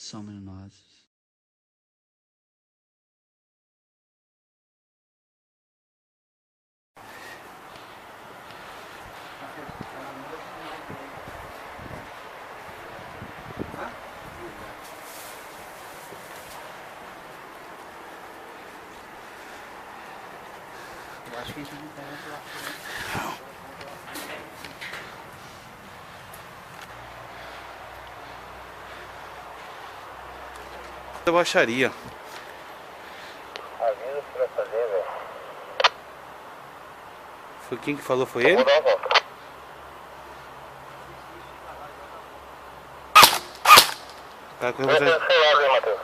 Somos nós. Eu acho que a gente não pega lá. Da baixaria. Avisa pra fazer, velho. Foi quem que falou? Foi ele? Vou dar uma volta. O cara correu Vê atrás. seu celular aí, Matheus.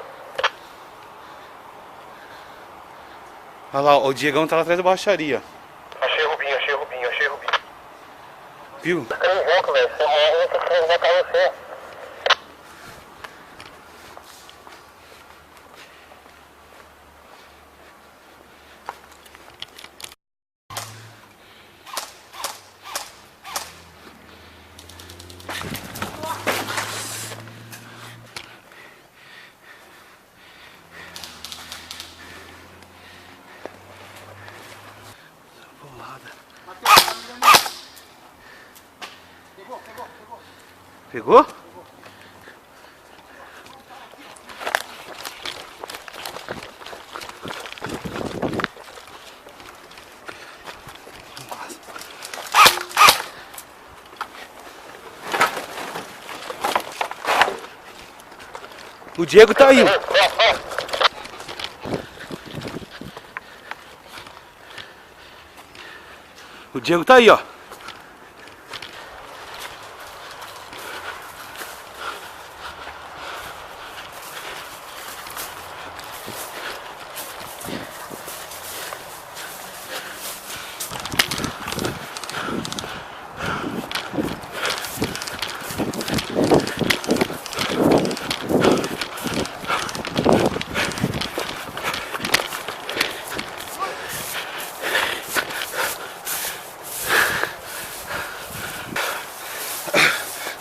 Olha lá, o Diegão tá lá atrás da baixaria. Achei o Rubinho, achei o Rubinho, achei o Rubinho. Viu? Tá ficando rouco, velho. Você morre, eu vou matar você. Pegou? O Diego tá aí. O Diego tá aí, ó.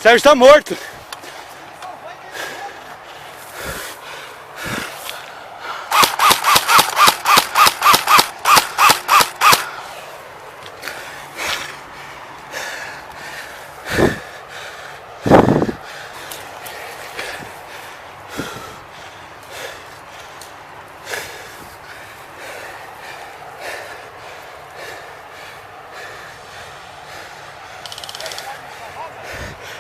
Sérgio tá morto.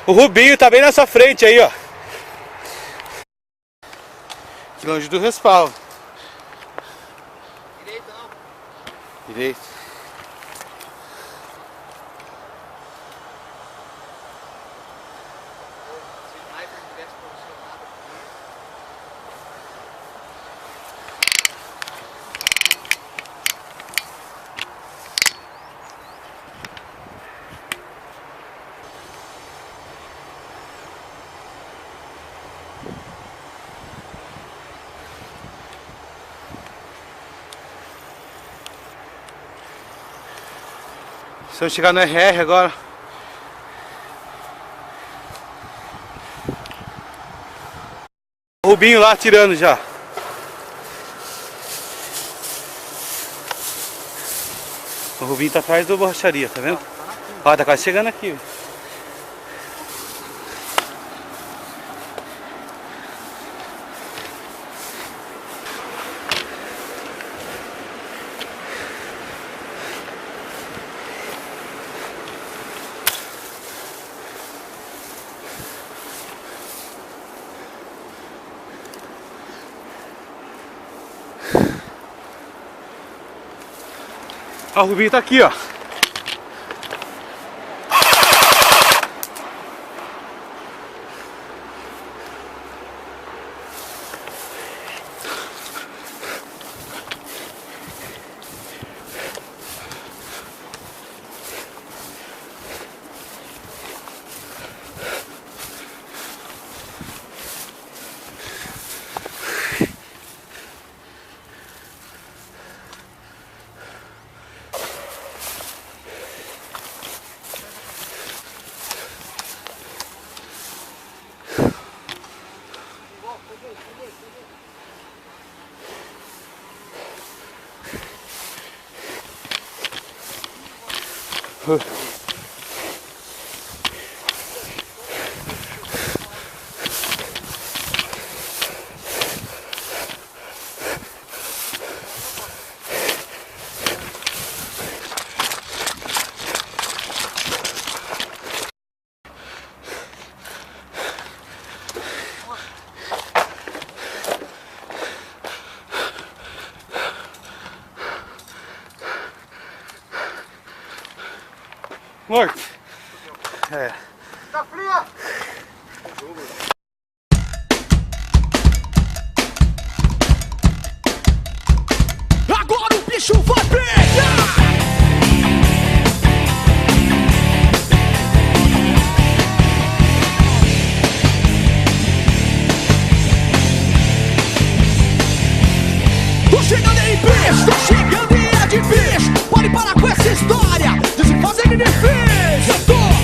O Rubinho tá bem na sua frente aí, ó. Longe do respaldo. Direito não. Direito. Se o sniper tivesse posicionado aqui. Se eu chegar no RR agora. O Rubinho lá atirando já. O Rubinho tá atrás da borracharia, tá vendo? Ó, tá quase chegando aqui. Ó, o Rubinho tá aqui, ó. Morto. É. Tá fria! Agora o bicho vai pegar! Tô chegando em bicho, tô chegando em é de bicho. Pode parar com essa história de se fazer de difícil.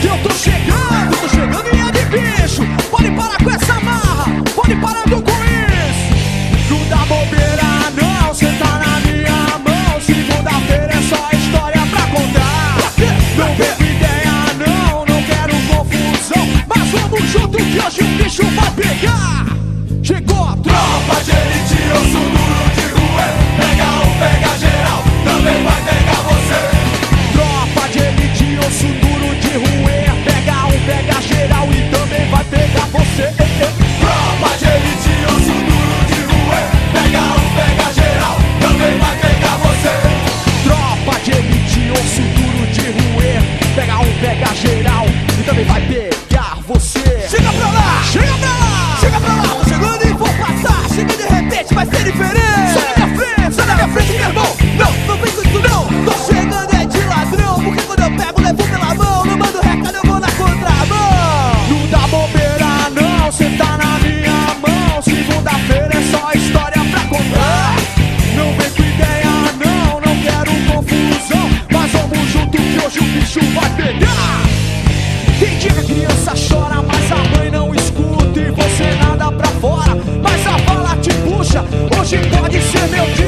Eu tô chegando em é de bicho. Pode parar com essa marra, pode parar com isso. Não dá bobeira não, cê tá na minha mão. Segunda-feira é só história pra contar. Não bebo ideia não, não quero confusão. Mas vamos junto que hoje o bicho vai pegar. Chegou a tropa de elite, osso duro de rua. Pega um, pega geral, também vai pegar você. Tropa de elite, osso duro de rua. Pega um, pega geral e também vai pegar você. Tropa de elite, osso duro de rua. Pega um, pega geral, também vai pegar você. Tropa de elite, osso duro de rua. Pega um, pega geral e também vai pegar você. Chega pra lá, chega pra lá, chega pra lá. Tô chegando e vou passar. Chega de repente, vai ser diferente. Sai da minha frente, meu irmão. Não vem com isso não. Tô chegando é de ladrão, porque quando eu pego, levo pela mão. Não mando recado, eu vou na contramão. Não dá bobeira não, cê tá na minha mão. Segunda-feira é só história pra contar. Não vem com ideia não, não quero confusão. Mas vamos junto que hoje o bicho vai pegar. Tem dia que a criança chora, mas a mãe não escuta. E você nada pra fora, mas a bala te puxa. Hoje pode ser meu dia.